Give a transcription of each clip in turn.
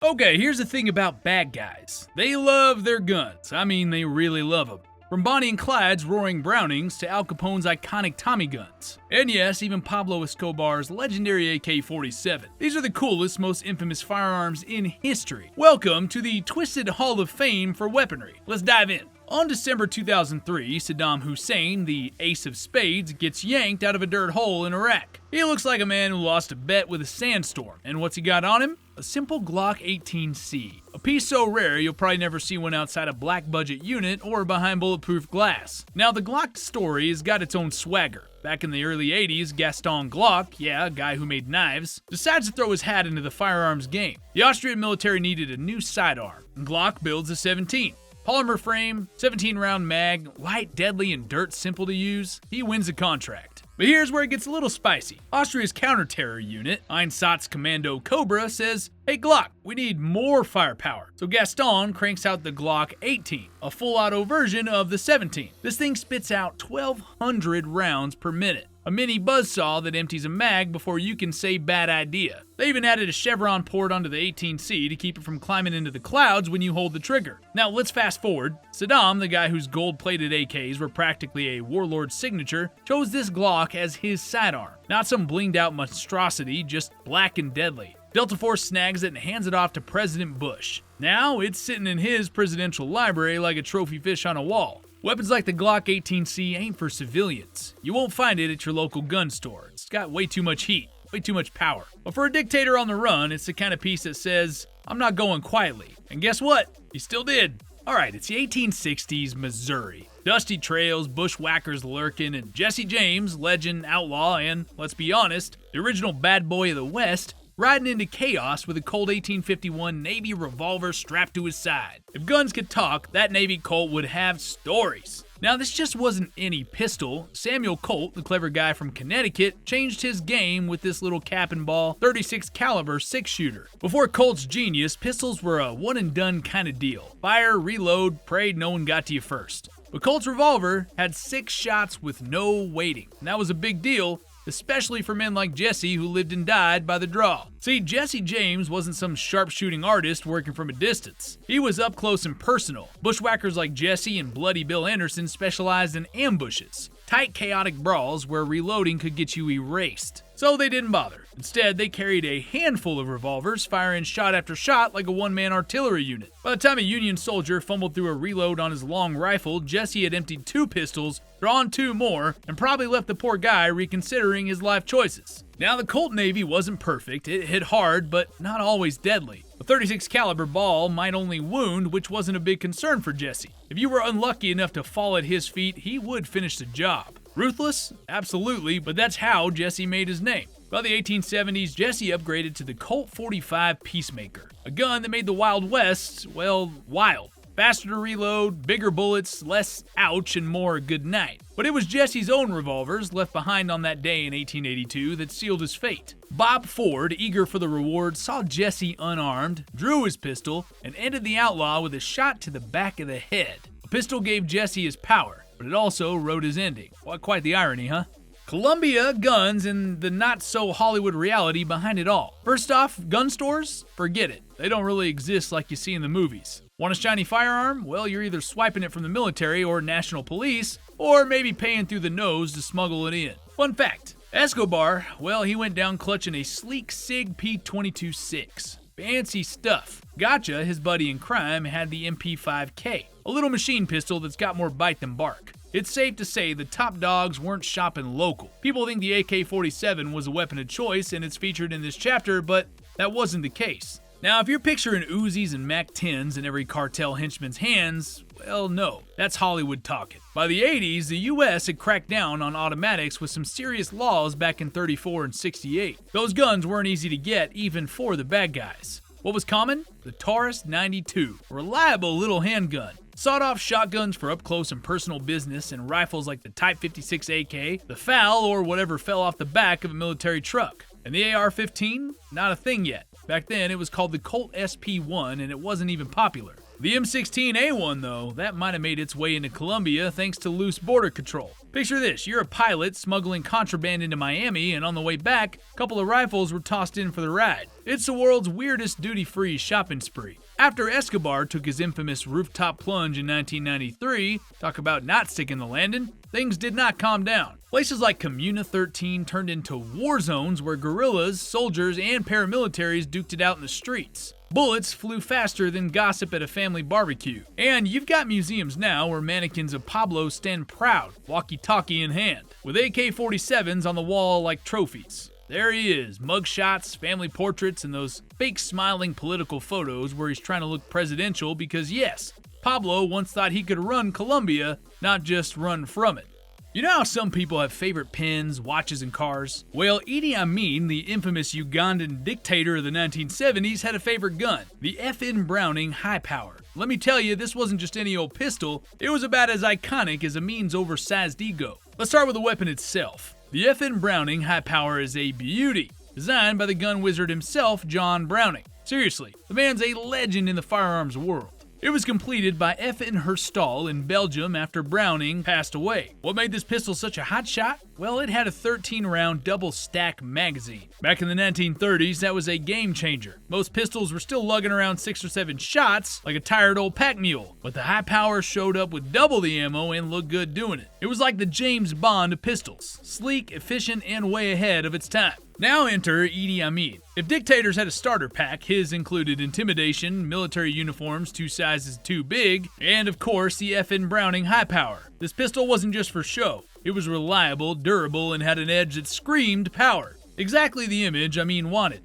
Okay, here's the thing about bad guys. They love their guns. I mean, they really love them. From Bonnie and Clyde's roaring Brownings to Al Capone's iconic Tommy guns. And yes, even Pablo Escobar's legendary AK-47. These are the coolest, most infamous firearms in history. Welcome to the Twisted Hall of Fame for weaponry. Let's dive in. On December 2003, Saddam Hussein, the ace of spades, gets yanked out of a dirt hole in Iraq. He looks like a man who lost a bet with a sandstorm. And what's he got on him? A simple Glock 18C. A piece so rare you'll probably never see one outside a black budget unit or behind bulletproof glass. Now the Glock story has got its own swagger. Back in the early 80s, Gaston Glock, yeah, a guy who made knives, decides to throw his hat into the firearms game. The Austrian military needed a new sidearm, and Glock builds a 17. Polymer frame, 17-round mag, light, deadly, and dirt simple to use. He wins the contract. But here's where it gets a little spicy. Austria's counter-terror unit, Einsatzkommando Commando Cobra, says, "Hey Glock, we need more firepower." So Gaston cranks out the Glock 18, a full auto version of the 17. This thing spits out 1,200 rounds per minute. A mini buzzsaw that empties a mag before you can say bad idea. They even added a chevron port onto the 18C to keep it from climbing into the clouds when you hold the trigger. Now let's fast forward. Saddam, the guy whose gold-plated AKs were practically a warlord's signature, chose this Glock as his sidearm. Not some blinged-out monstrosity, just black and deadly. Delta Force snags it and hands it off to President Bush. Now it's sitting in his presidential library like a trophy fish on a wall. Weapons like the Glock 18C ain't for civilians. You won't find it at your local gun store. It's got way too much heat, way too much power. But for a dictator on the run, it's the kind of piece that says, "I'm not going quietly." And guess what? He still did. Alright, it's the 1860s Missouri. Dusty trails, bushwhackers lurking, and Jesse James, legend, outlaw, and, let's be honest, the original bad boy of the West, riding into chaos with a Colt 1851 Navy revolver strapped to his side. If guns could talk, that Navy Colt would have stories. Now this just wasn't any pistol. Samuel Colt, the clever guy from Connecticut, changed his game with this little cap and ball 36 caliber 6-shooter. Before Colt's genius, pistols were a one and done kind of deal. Fire, reload, prayed no one got to you first. But Colt's revolver had 6 shots with no waiting, and that was a big deal, especially for men like Jesse who lived and died by the draw. See, Jesse James wasn't some sharpshooting artist working from a distance. He was up close and personal. Bushwhackers like Jesse and Bloody Bill Anderson specialized in ambushes, tight chaotic brawls where reloading could get you erased. So they didn't bother. Instead, they carried a handful of revolvers, firing shot after shot like a one-man artillery unit. By the time a Union soldier fumbled through a reload on his long rifle, Jesse had emptied 2 pistols, drawn 2 more, and probably left the poor guy reconsidering his life choices. Now, the Colt Navy wasn't perfect. It hit hard, but not always deadly. A 36 caliber ball might only wound, which wasn't a big concern for Jesse. If you were unlucky enough to fall at his feet, he would finish the job. Ruthless? Absolutely, but that's how Jesse made his name. By the 1870s, Jesse upgraded to the Colt 45 Peacemaker, a gun that made the Wild West, well, wild. Faster to reload, bigger bullets, less ouch, and more good night. But it was Jesse's own revolvers, left behind on that day in 1882, that sealed his fate. Bob Ford, eager for the reward, saw Jesse unarmed, drew his pistol, and ended the outlaw with a shot to the back of the head. A pistol gave Jesse his power, but it also wrote his ending. What quite the irony, huh? Columbia, guns, and the not-so-Hollywood reality behind it all. First off, gun stores? Forget it. They don't really exist like you see in the movies. Want a shiny firearm? Well, you're either swiping it from the military or national police, or maybe paying through the nose to smuggle it in. Fun fact, Escobar, well, he went down clutching a sleek SIG P22-6. Fancy stuff. Gotcha, his buddy in crime, had the MP5K, a little machine pistol that's got more bite than bark. It's safe to say the top dogs weren't shopping local. People think the AK-47 was a weapon of choice and it's featured in this chapter, but that wasn't the case. Now, if you're picturing Uzis and MAC-10s in every cartel henchman's hands, well, no, that's Hollywood talking. By the 80s, the US had cracked down on automatics with some serious laws back in 34 and 68. Those guns weren't easy to get, even for the bad guys. What was common? The Taurus 92, a reliable little handgun. Sawed-off shotguns for up-close and personal business, and rifles like the Type 56 AK, the FAL, or whatever fell off the back of a military truck. And the AR-15? Not a thing yet. Back then, it was called the Colt SP-1, and it wasn't even popular. The M16A1, though, that might have made its way into Colombia thanks to loose border control. Picture this, you're a pilot smuggling contraband into Miami, and on the way back, a couple of rifles were tossed in for the ride. It's the world's weirdest duty-free shopping spree. After Escobar took his infamous rooftop plunge in 1993, talk about not sticking the landing, things did not calm down. Places like Comuna 13 turned into war zones where guerrillas, soldiers, and paramilitaries duked it out in the streets. Bullets flew faster than gossip at a family barbecue. And you've got museums now where mannequins of Pablo stand proud, walkie-talkie in hand, with AK-47s on the wall like trophies. There he is, mugshots, family portraits, and those fake smiling political photos where he's trying to look presidential because yes, Pablo once thought he could run Colombia, not just run from it. You know how some people have favorite pens, watches, and cars? Well, Idi Amin, the infamous Ugandan dictator of the 1970s, had a favorite gun, the FN Browning High Power. Let me tell you, this wasn't just any old pistol, it was about as iconic as Amin's oversized ego. Let's start with the weapon itself. The FN Browning High Power is a beauty, designed by the gun wizard himself, John Browning. Seriously, the man's a legend in the firearms world. It was completed by FN Herstal in Belgium after Browning passed away. What made this pistol such a hot shot? Well, it had a 13-round double-stack magazine. Back in the 1930s, that was a game changer. Most pistols were still lugging around 6 or 7 shots like a tired old pack mule, but the High Power showed up with double the ammo and looked good doing it. It was like the James Bond of pistols, sleek, efficient, and way ahead of its time. Now enter Idi Amin. If dictators had a starter pack, his included intimidation, military uniforms 2 sizes too big, and of course the FN Browning High Power. This pistol wasn't just for show. It was reliable, durable, and had an edge that screamed power. Exactly the image Amin wanted.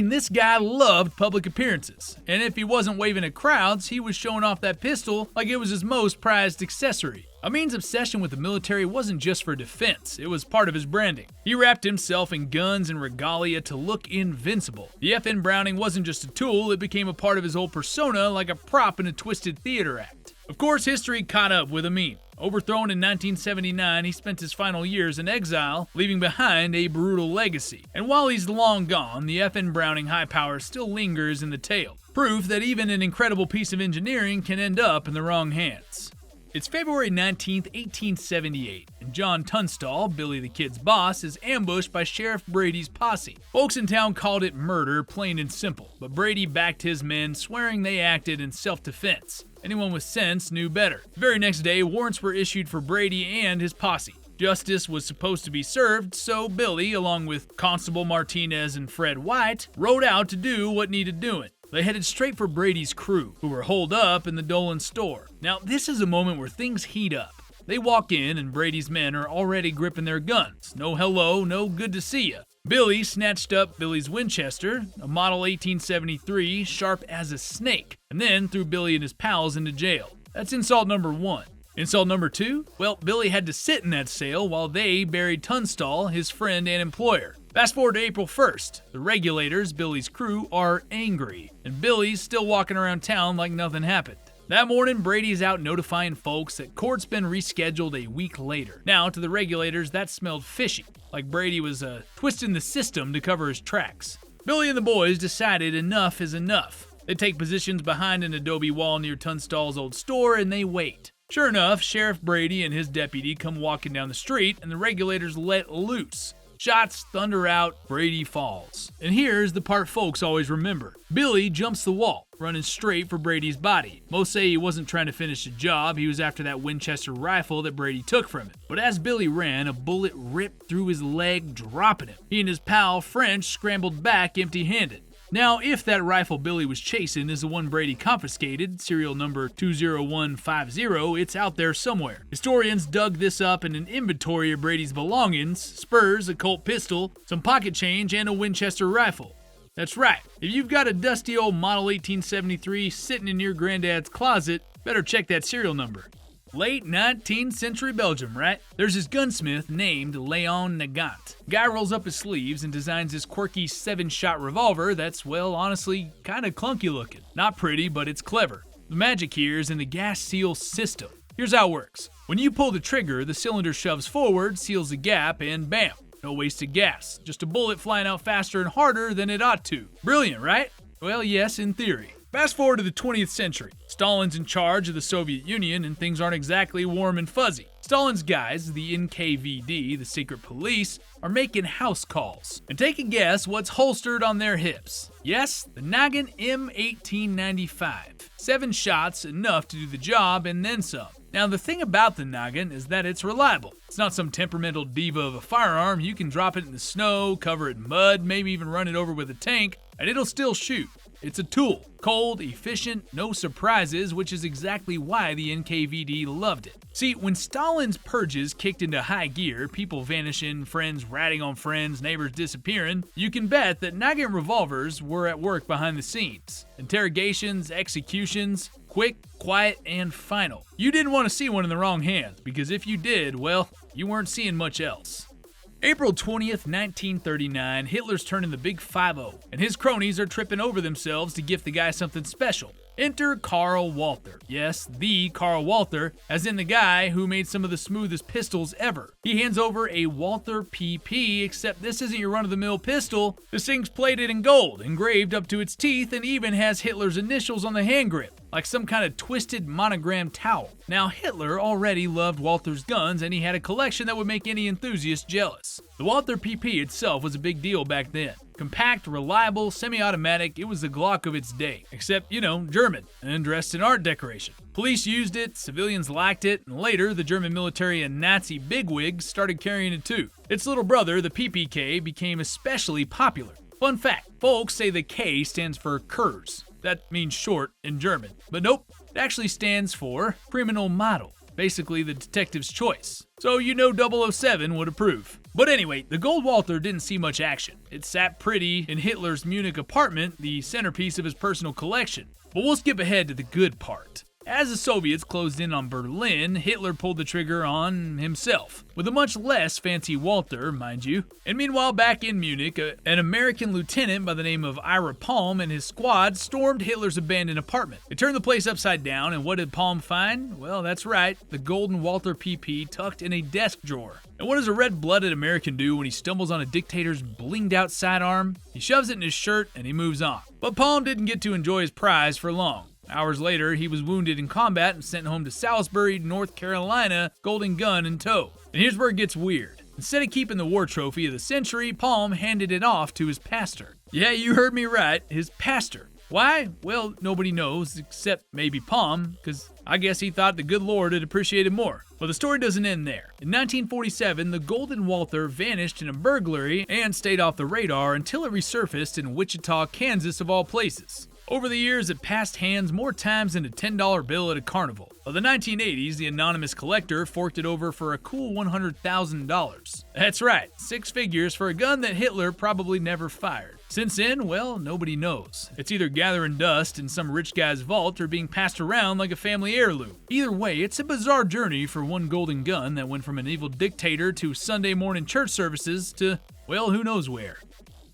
This guy loved public appearances, and if he wasn't waving at crowds, he was showing off that pistol like it was his most prized accessory. Amin's obsession with the military wasn't just for defense, it was part of his branding. He wrapped himself in guns and regalia to look invincible. The FN Browning wasn't just a tool, it became a part of his whole persona like a prop in a twisted theater act. Of course, history caught up with Amin. Overthrown in 1979, he spent his final years in exile, leaving behind a brutal legacy. And while he's long gone, the FN Browning High Power still lingers in the tale. Proof that even an incredible piece of engineering can end up in the wrong hands. It's February 19, 1878, and John Tunstall, Billy the Kid's boss, is ambushed by Sheriff Brady's posse. Folks in town called it murder, plain and simple, but Brady backed his men, swearing they acted in self-defense. Anyone with sense knew better. The very next day, warrants were issued for Brady and his posse. Justice was supposed to be served, so Billy, along with Constable Martinez and Fred White, rode out to do what needed doing. They headed straight for Brady's crew, who were holed up in the Dolan store. Now, this is a moment where things heat up. They walk in, and Brady's men are already gripping their guns. No hello, no good to see ya. Billy snatched up Billy's Winchester, a model 1873, sharp as a snake, and then threw Billy and his pals into jail. That's insult number 1. Insult number 2? Well, Billy had to sit in that cell while they buried Tunstall, his friend and employer. Fast forward to April 1st. The regulators, Billy's crew, are angry, and Billy's still walking around town like nothing happened. That morning, Brady's out notifying folks that court's been rescheduled a week later. Now, to the regulators, that smelled fishy, like Brady was twisting the system to cover his tracks. Billy and the boys decided enough is enough. They take positions behind an adobe wall near Tunstall's old store, and they wait. Sure enough, Sheriff Brady and his deputy come walking down the street, and the regulators let loose. Shots thunder out, Brady falls. And here's the part folks always remember. Billy jumps the wall, running straight for Brady's body. Most say he wasn't trying to finish the job, he was after that Winchester rifle that Brady took from him. But as Billy ran, a bullet ripped through his leg, dropping him. He and his pal French scrambled back empty-handed. Now, if that rifle Billy was chasing is the one Brady confiscated, serial number 20150, it's out there somewhere. Historians dug this up in an inventory of Brady's belongings: spurs, a Colt pistol, some pocket change, and a Winchester rifle. That's right, if you've got a dusty old model 1873 sitting in your granddad's closet, better check that serial number. Late 19th century Belgium, right? There's this gunsmith named Laden Nagant. Guy rolls up his sleeves and designs this quirky 7-shot revolver that's, well, honestly, kinda clunky looking. Not pretty, but it's clever. The magic here is in the gas seal system. Here's how it works. When you pull the trigger, the cylinder shoves forward, seals the gap, and bam, no wasted gas. Just a bullet flying out faster and harder than it ought to. Brilliant, right? Well, yes, in theory. Fast forward to the 20th century. Stalin's in charge of the Soviet Union and things aren't exactly warm and fuzzy. Stalin's guys, the NKVD, the secret police, are making house calls. And take a guess what's holstered on their hips. Yes, the Nagant M1895. 7 shots, enough to do the job and then some. Now the thing about the Nagant is that it's reliable. It's not some temperamental diva of a firearm. You can drop it in the snow, cover it in mud, maybe even run it over with a tank, and it'll still shoot. It's a tool. Cold, efficient, no surprises, which is exactly why the NKVD loved it. See, when Stalin's purges kicked into high gear, people vanishing, friends ratting on friends, neighbors disappearing, you can bet that Nagant revolvers were at work behind the scenes. Interrogations, executions, quick, quiet, and final. You didn't want to see one in the wrong hands, because if you did, well, you weren't seeing much else. April 20th, 1939, Hitler's turning the big 5-0, and his cronies are tripping over themselves to gift the guy something special. Enter Karl Walther. Yes, the Karl Walther, as in the guy who made some of the smoothest pistols ever. He hands over a Walther PP, except this isn't your run-of-the-mill pistol. This thing's plated in gold, engraved up to its teeth, and even has Hitler's initials on the hand grip, like some kind of twisted monogram towel. Now, Hitler already loved Walther's guns, and he had a collection that would make any enthusiast jealous. The Walther PP itself was a big deal back then. Compact, reliable, semi-automatic, it was the Glock of its day. Except, German, and dressed in art decoration. Police used it, civilians liked it, and later the German military and Nazi bigwigs started carrying it too. Its little brother, the PPK, became especially popular. Fun fact, folks say the K stands for Kurs. That means short in German. But nope, it actually stands for Criminal Model. Basically the detective's choice. So 007 would approve. But anyway, the gold Walther didn't see much action. It sat pretty in Hitler's Munich apartment, the centerpiece of his personal collection. But we'll skip ahead to the good part. As the Soviets closed in on Berlin, Hitler pulled the trigger on himself, with a much less fancy Walther, mind you. And meanwhile, back in Munich, an American lieutenant by the name of Ira Palm and his squad stormed Hitler's abandoned apartment. They turned the place upside down, and what did Palm find? Well, that's right, the golden Walther PP tucked in a desk drawer. And what does a red-blooded American do when he stumbles on a dictator's blinged-out sidearm? He shoves it in his shirt, and he moves on. But Palm didn't get to enjoy his prize for long. Hours later, he was wounded in combat and sent home to Salisbury, North Carolina, golden gun in tow. And here's where it gets weird. Instead of keeping the war trophy of the century, Palm handed it off to his pastor. Yeah, you heard me right, his pastor. Why? Well, nobody knows, except maybe Palm, because I guess he thought the good Lord would appreciate it more. But the story doesn't end there. In 1947, the golden Walther vanished in a burglary and stayed off the radar until it resurfaced in Wichita, Kansas of all places. Over the years, it passed hands more times than a $10 bill at a carnival. By the 1980s, the anonymous collector forked it over for a cool $100,000. That's right, 6 figures for a gun that Hitler probably never fired. Since then, well, nobody knows. It's either gathering dust in some rich guy's vault or being passed around like a family heirloom. Either way, it's a bizarre journey for one golden gun that went from an evil dictator to Sunday morning church services to, well, who knows where.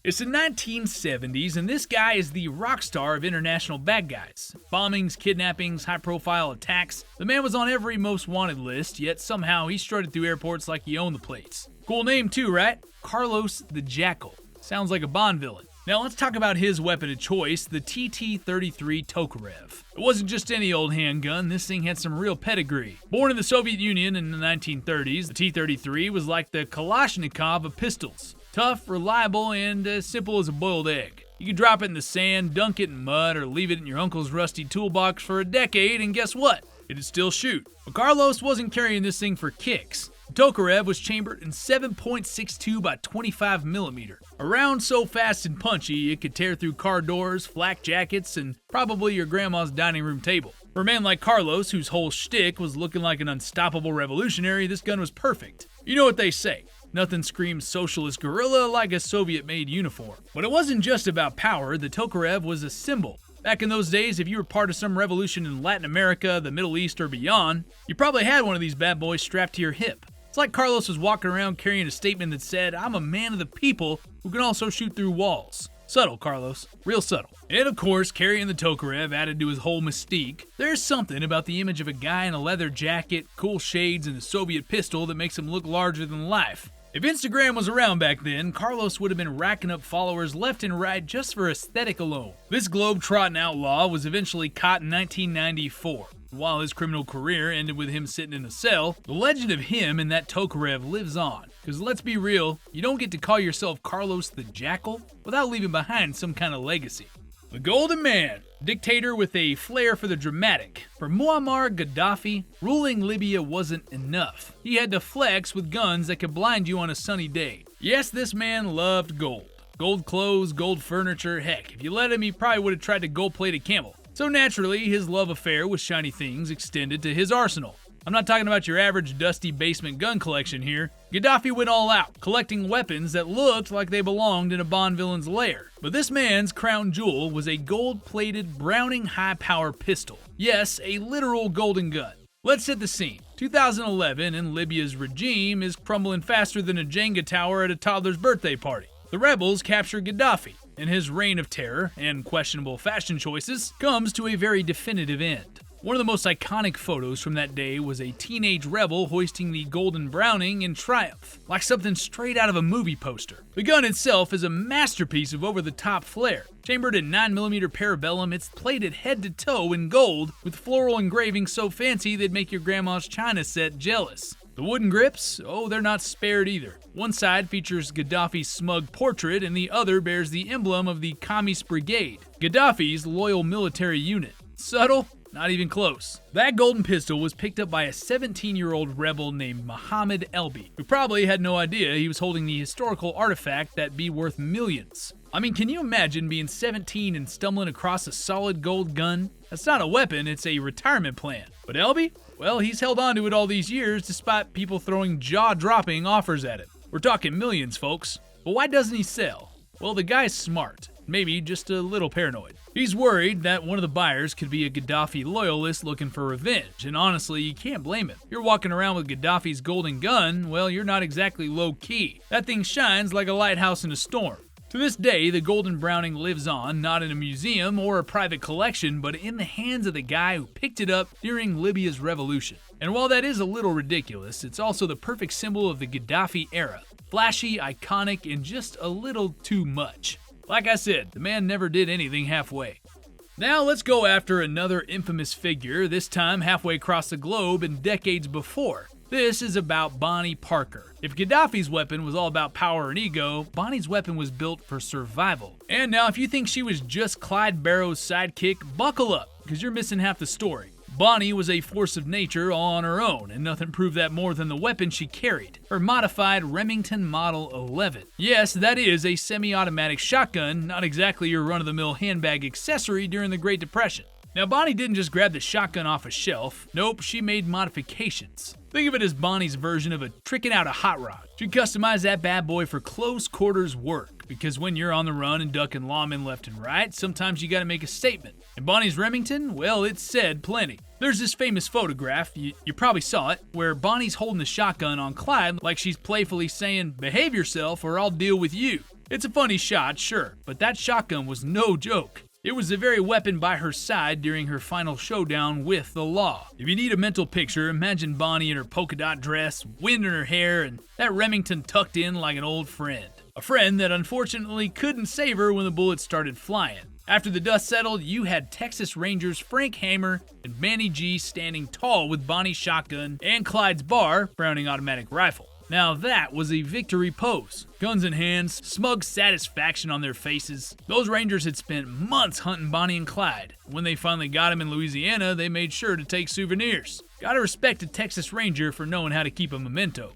It's the 1970s, and this guy is the rock star of international bad guys. Bombings, kidnappings, high-profile attacks. The man was on every most wanted list, yet somehow he strutted through airports like he owned the place. Cool name too, right? Carlos the Jackal. Sounds like a Bond villain. Now let's talk about his weapon of choice, the TT-33 Tokarev. It wasn't just any old handgun, this thing had some real pedigree. Born in the Soviet Union in the 1930s, the T-33 was like the Kalashnikov of pistols. Tough, reliable, and as simple as a boiled egg. You could drop it in the sand, dunk it in mud, or leave it in your uncle's rusty toolbox for a decade, and guess what? It'd still shoot. But Carlos wasn't carrying this thing for kicks. The Tokarev was chambered in 7.62 by 25 millimeter. A round so fast and punchy, it could tear through car doors, flak jackets, and probably your grandma's dining room table. For a man like Carlos, whose whole shtick was looking like an unstoppable revolutionary, this gun was perfect. You know what they say. Nothing screams socialist guerrilla like a Soviet-made uniform. But it wasn't just about power, the Tokarev was a symbol. Back in those days, if you were part of some revolution in Latin America, the Middle East, or beyond, you probably had one of these bad boys strapped to your hip. It's like Carlos was walking around carrying a statement that said, "I'm a man of the people who can also shoot through walls." Subtle, Carlos. Real subtle. And of course, carrying the Tokarev added to his whole mystique. There's something about the image of a guy in a leather jacket, cool shades, and a Soviet pistol that makes him look larger than life. If Instagram was around back then, Carlos would have been racking up followers left and right just for aesthetic alone. This globe-trotting outlaw was eventually caught in 1994. While his criminal career ended with him sitting in a cell, the legend of him and that Tokarev lives on. Because let's be real, you don't get to call yourself Carlos the Jackal without leaving behind some kind of legacy. The Golden Man, dictator with a flair for the dramatic. For Muammar Gaddafi, ruling Libya wasn't enough. He had to flex with guns that could blind you on a sunny day. Yes, this man loved gold. Gold clothes, gold furniture, heck, if you let him, he probably would have tried to gold-plate a camel. So naturally, his love affair with shiny things extended to his arsenal. I'm not talking about your average dusty basement gun collection here. Gaddafi went all out, collecting weapons that looked like they belonged in a Bond villain's lair. But this man's crown jewel was a gold-plated Browning high-power pistol. Yes, a literal golden gun. Let's set the scene. 2011, and Libya's regime is crumbling faster than a Jenga tower at a toddler's birthday party. The rebels capture Gaddafi, and his reign of terror and questionable fashion choices comes to a very definitive end. One of the most iconic photos from that day was a teenage rebel hoisting the golden Browning in triumph, like something straight out of a movie poster. The gun itself is a masterpiece of over-the-top flair. Chambered in 9mm parabellum, it's plated head to toe in gold, with floral engraving so fancy they'd make your grandma's china set jealous. The wooden grips, oh, they're not spared either. One side features Gaddafi's smug portrait and the other bears the emblem of the Qamis Brigade, Gaddafi's loyal military unit. Subtle? Not even close. That golden pistol was picked up by a 17-year-old rebel named Mohammed Elbi, who probably had no idea he was holding the historical artifact that'd be worth millions. I mean, can you imagine being 17 and stumbling across a solid gold gun? That's not a weapon, it's a retirement plan. But Elbi? Well, he's held on to it all these years despite people throwing jaw-dropping offers at him. We're talking millions, folks. But why doesn't he sell? Well, the guy's smart. Maybe just a little paranoid. He's worried that one of the buyers could be a Gaddafi loyalist looking for revenge, and honestly, you can't blame him. You're walking around with Gaddafi's golden gun, well, you're not exactly low-key. That thing shines like a lighthouse in a storm. To this day, the golden Browning lives on, not in a museum or a private collection, but in the hands of the guy who picked it up during Libya's revolution. And while that is a little ridiculous, it's also the perfect symbol of the Gaddafi era. Flashy, iconic, and just a little too much. Like I said, the man never did anything halfway. Now let's go after another infamous figure, this time halfway across the globe and decades before. This is about Bonnie Parker. If Gaddafi's weapon was all about power and ego, Bonnie's weapon was built for survival. And now if you think she was just Clyde Barrow's sidekick, buckle up, because you're missing half the story. Bonnie was a force of nature all on her own, and nothing proved that more than the weapon she carried, her modified Remington Model 11. Yes, that is a semi-automatic shotgun, not exactly your run-of-the-mill handbag accessory during the Great Depression. Now, Bonnie didn't just grab the shotgun off a shelf. Nope, she made modifications. Think of it as Bonnie's version of a tricking out a hot rod. She customized that bad boy for close quarters work, because when you're on the run and ducking lawmen left and right, sometimes you gotta make a statement. And Bonnie's Remington, well, it said plenty. There's this famous photograph, you probably saw it, where Bonnie's holding the shotgun on Clyde like she's playfully saying, "Behave yourself or I'll deal with you." It's a funny shot, sure, but that shotgun was no joke. It was the very weapon by her side during her final showdown with the law. If you need a mental picture, imagine Bonnie in her polka dot dress, wind in her hair, and that Remington tucked in like an old friend. A friend that unfortunately couldn't save her when the bullets started flying. After the dust settled, you had Texas Rangers Frank Hamer and Manny G standing tall with Bonnie's shotgun and Clyde's bar, Browning automatic rifle. Now that was a victory pose. Guns in hands, smug satisfaction on their faces. Those Rangers had spent months hunting Bonnie and Clyde. When they finally got him in Louisiana, they made sure to take souvenirs. Gotta respect a Texas Ranger for knowing how to keep a memento.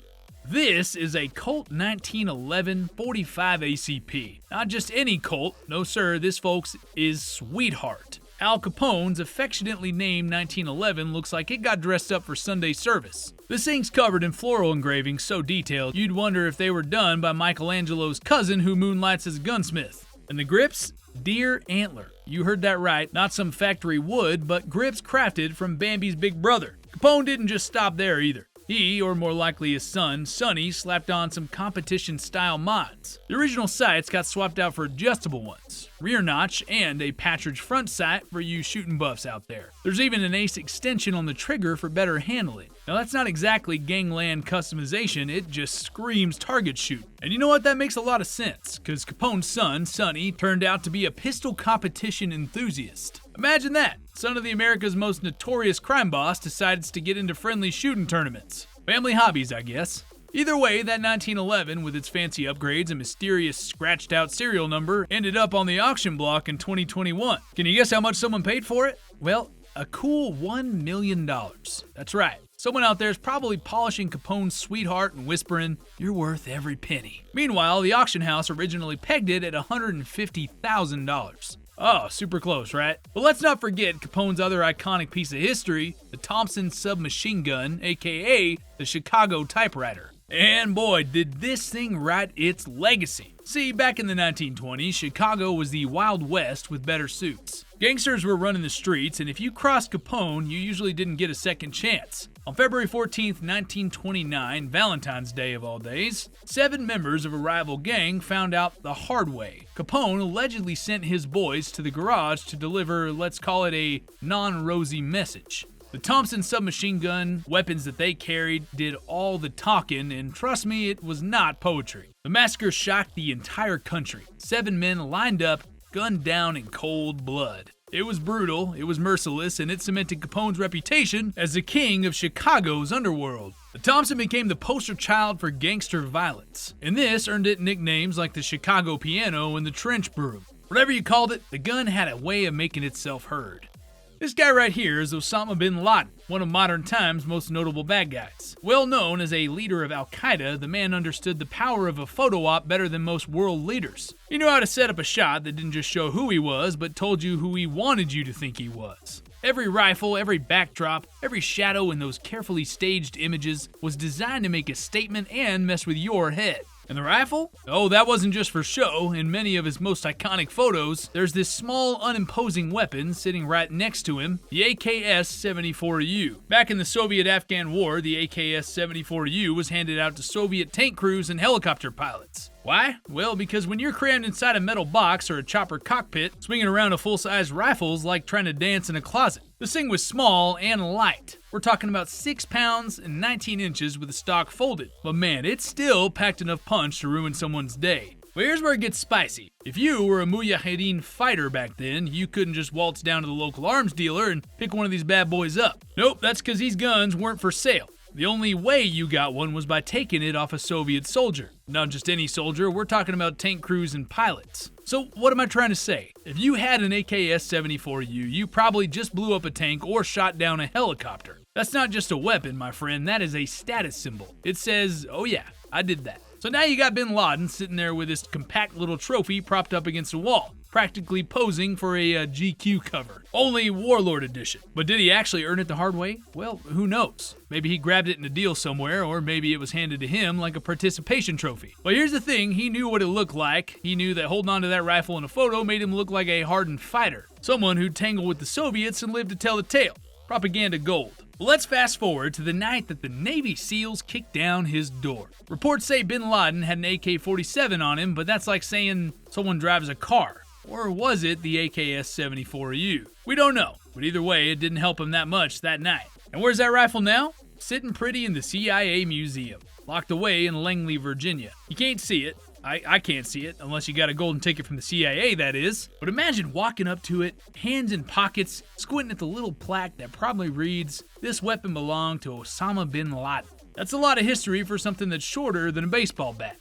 This is a Colt 1911 45 ACP. Not just any Colt, no sir, this folks is Sweetheart. Al Capone's affectionately named 1911 looks like it got dressed up for Sunday service. This thing's covered in floral engravings so detailed you'd wonder if they were done by Michelangelo's cousin who moonlights as a gunsmith. And the grips? Deer antler. You heard that right, not some factory wood, but grips crafted from Bambi's big brother. Capone didn't just stop there either. He, or more likely his son, Sonny, slapped on some competition-style mods. The original sights got swapped out for adjustable ones, rear notch, and a Partridge front sight for you shooting buffs out there. There's even an ace extension on the trigger for better handling. Now that's not exactly gangland customization, it just screams target shooting. And you know what, that makes a lot of sense, because Capone's son, Sonny, turned out to be a pistol competition enthusiast. Imagine that, son of the America's most notorious crime boss decides to get into friendly shooting tournaments. Family hobbies, I guess. Either way, that 1911, with its fancy upgrades and mysterious scratched-out serial number, ended up on the auction block in 2021. Can you guess how much someone paid for it? Well, a cool $1 million. That's right. Someone out there is probably polishing Capone's sweetheart and whispering, "You're worth every penny." Meanwhile, the auction house originally pegged it at $150,000. Oh, super close, right? But let's not forget Capone's other iconic piece of history, the Thompson submachine gun, aka the Chicago typewriter. And boy, did this thing write its legacy. See, back in the 1920s, Chicago was the Wild West with better suits. Gangsters were running the streets, and if you crossed Capone, you usually didn't get a second chance. On February 14th, 1929, Valentine's Day of all days, 7 members of a rival gang found out the hard way. Capone allegedly sent his boys to the garage to deliver, let's call it a non-rosy message. The Thompson submachine gun, weapons that they carried, did all the talking, and trust me, it was not poetry. The massacre shocked the entire country. 7 men lined up, gunned down in cold blood. It was brutal, it was merciless, and it cemented Capone's reputation as the king of Chicago's underworld. The Thompson became the poster child for gangster violence, and this earned it nicknames like the Chicago piano and the trench broom. Whatever you called it, the gun had a way of making itself heard. This guy right here is Osama bin Laden, one of modern times' most notable bad guys. Well known as a leader of Al-Qaeda, the man understood the power of a photo op better than most world leaders. He knew how to set up a shot that didn't just show who he was, but told you who he wanted you to think he was. Every rifle, every backdrop, every shadow in those carefully staged images was designed to make a statement and mess with your head. And the rifle? Oh, that wasn't just for show. In many of his most iconic photos, there's this small, unimposing weapon sitting right next to him, the AKS-74U. Back in the Soviet-Afghan War, the AKS-74U was handed out to Soviet tank crews and helicopter pilots. Why? Well, because when you're crammed inside a metal box or a chopper cockpit, swinging around a full-size rifle's like trying to dance in a closet. This thing was small and light. We're talking about 6 pounds and 19 inches with the stock folded. But man, it still packed enough punch to ruin someone's day. But here's where it gets spicy. If you were a Mujahideen fighter back then, you couldn't just waltz down to the local arms dealer and pick one of these bad boys up. Nope, that's because these guns weren't for sale. The only way you got one was by taking it off a Soviet soldier. Not just any soldier, we're talking about tank crews and pilots. So what am I trying to say? If you had an AKS-74U, you probably just blew up a tank or shot down a helicopter. That's not just a weapon, my friend, that is a status symbol. It says, oh yeah, I did that. So now you got bin Laden sitting there with this compact little trophy propped up against a wall, practically posing for a GQ cover. Only Warlord edition. But did he actually earn it the hard way? Well, who knows? Maybe he grabbed it in a deal somewhere, or maybe it was handed to him like a participation trophy. But here's the thing, he knew what it looked like. He knew that holding onto that rifle in a photo made him look like a hardened fighter. Someone who'd tangled with the Soviets and lived to tell the tale. Propaganda gold. Well, let's fast forward to the night that the Navy SEALs kicked down his door. Reports say bin Laden had an AK-47 on him, but that's like saying someone drives a car. Or was it the AKS-74U? We don't know, but either way, it didn't help him that much that night. And where's that rifle now? Sitting pretty in the CIA museum, locked away in Langley, Virginia. You can't see it. I can't see it, unless you got a golden ticket from the CIA, that is. But imagine walking up to it, hands in pockets, squinting at the little plaque that probably reads, "This weapon belonged to Osama bin Laden." That's a lot of history for something that's shorter than a baseball bat.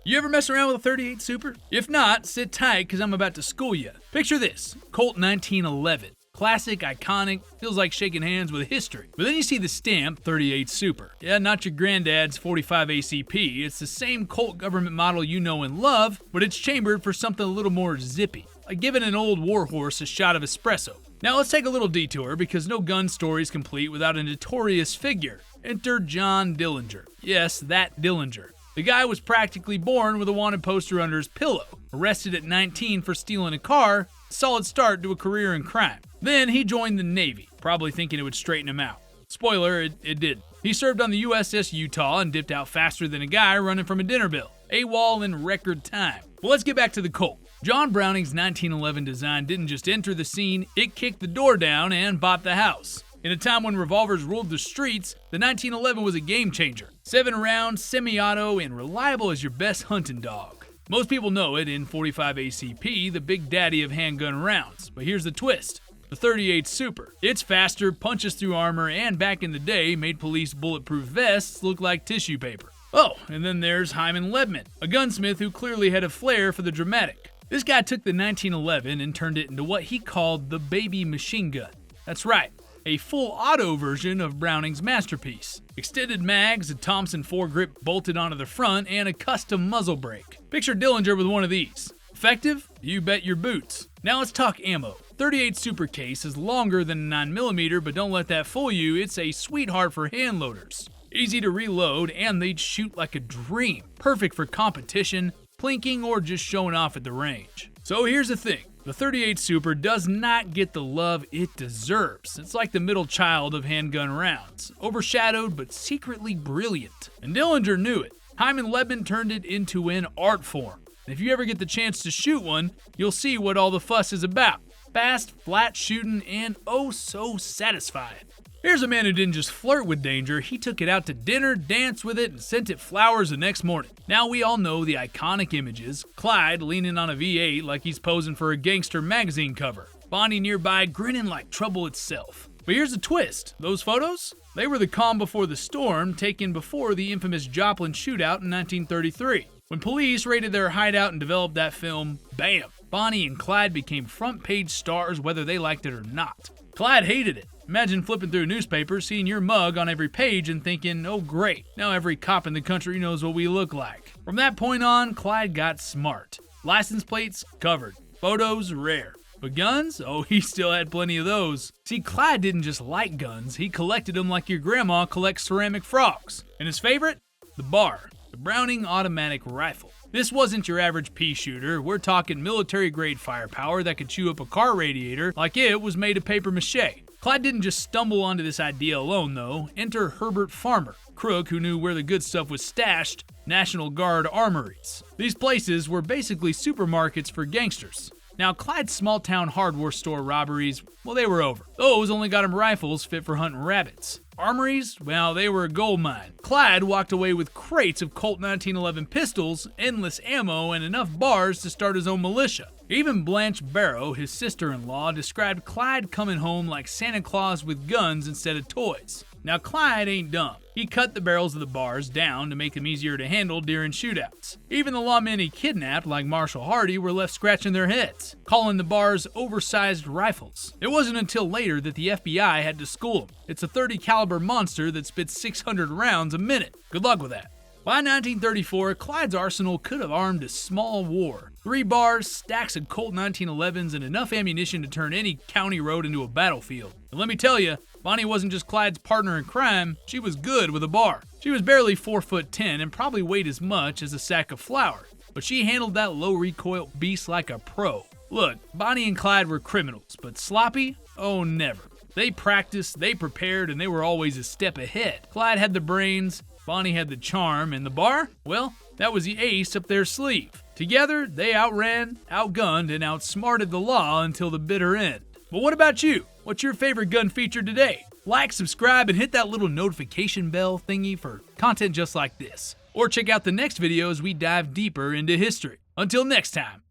You ever mess around with a 38 Super? If not, sit tight, because I'm about to school you. Picture this, Colt 1911. Classic, iconic, feels like shaking hands with history. But then you see the stamp 38 Super. Yeah, not your granddad's 45 ACP. It's the same Colt government model you know and love, but it's chambered for something a little more zippy, like giving an old warhorse a shot of espresso. Now let's take a little detour, because no gun story is complete without a notorious figure. Enter John Dillinger. Yes, that Dillinger. The guy was practically born with a wanted poster under his pillow. Arrested at 19 for stealing a car, solid start to a career in crime. Then he joined the Navy, probably thinking it would straighten him out. Spoiler, it didn't. He served on the USS Utah and dipped out faster than a guy running from a dinner bill. AWOL in record time. Well, let's get back to the Colt. John Browning's 1911 design didn't just enter the scene, it kicked the door down and bought the house. In a time when revolvers ruled the streets, the 1911 was a game changer. 7-round, semi-auto, and reliable as your best hunting dog. Most people know it in .45 ACP, the big daddy of handgun rounds. But here's the twist. The .38 Super. It's faster, punches through armor, and back in the day made police bulletproof vests look like tissue paper. Oh, and then there's Hyman Lebman, a gunsmith who clearly had a flair for the dramatic. This guy took the 1911 and turned it into what he called the baby machine gun. That's right, a full auto version of Browning's masterpiece. Extended mags, a Thompson foregrip bolted onto the front, and a custom muzzle brake. Picture Dillinger with one of these. Effective? You bet your boots. Now let's talk ammo. .38 Super case is longer than a 9mm, but don't let that fool you, it's a sweetheart for hand loaders. Easy to reload, and they'd shoot like a dream. Perfect for competition, plinking, or just showing off at the range. So here's the thing. The .38 Super does not get the love it deserves. It's like the middle child of handgun rounds. Overshadowed, but secretly brilliant. And Dillinger knew it. Hyman Lebman turned it into an art form. And if you ever get the chance to shoot one, you'll see what all the fuss is about. Fast, flat shooting, and oh so satisfying. Here's a man who didn't just flirt with danger, he took it out to dinner, danced with it, and sent it flowers the next morning. Now we all know the iconic images, Clyde leaning on a V8 like he's posing for a gangster magazine cover, Bonnie nearby grinning like trouble itself. But here's the twist, those photos? They were the calm before the storm, taken before the infamous Joplin shootout in 1933. When police raided their hideout and developed that film, bam! Bonnie and Clyde became front-page stars whether they liked it or not. Clyde hated it. Imagine flipping through a newspaper, seeing your mug on every page and thinking, oh great, now every cop in the country knows what we look like. From that point on, Clyde got smart. License plates covered. Photos rare. But guns? Oh, he still had plenty of those. See, Clyde didn't just like guns, he collected them like your grandma collects ceramic frogs. And his favorite? The bar. The Browning automatic rifle. This wasn't your average pea shooter, we're talking military-grade firepower that could chew up a car radiator like it was made of paper mache. Clyde didn't just stumble onto this idea alone though, enter Herbert Farmer, crook who knew where the good stuff was stashed, National Guard armories. These places were basically supermarkets for gangsters. Now Clyde's small-town hardware store robberies, well they were over. Those only got him rifles fit for hunting rabbits. Armories? Well, they were a gold mine. Clyde walked away with crates of Colt 1911 pistols, endless ammo, and enough bars to start his own militia. Even Blanche Barrow, his sister-in-law, described Clyde coming home like Santa Claus with guns instead of toys. Now Clyde ain't dumb. He cut the barrels of the bars down to make them easier to handle during shootouts. Even the lawmen he kidnapped, like Marshall Hardy, were left scratching their heads, calling the bars oversized rifles. It wasn't until later that the FBI had to school him. It's a .30 caliber monster that spits 600 rounds a minute. Good luck with that. By 1934, Clyde's arsenal could have armed a small war. 3 bars, stacks of Colt 1911s, and enough ammunition to turn any county road into a battlefield. And let me tell you, Bonnie wasn't just Clyde's partner in crime, she was good with a bar. She was barely 4'10" and probably weighed as much as a sack of flour, but she handled that low recoil beast like a pro. Look, Bonnie and Clyde were criminals, but sloppy? Oh, never. They practiced, they prepared, and they were always a step ahead. Clyde had the brains, Bonnie had the charm, and the bar? Well, that was the ace up their sleeve. Together, they outran, outgunned, and outsmarted the law until the bitter end. But what about you? What's your favorite gun feature today? Like, subscribe, and hit that little notification bell thingy for content just like this. Or check out the next video as we dive deeper into history. Until next time.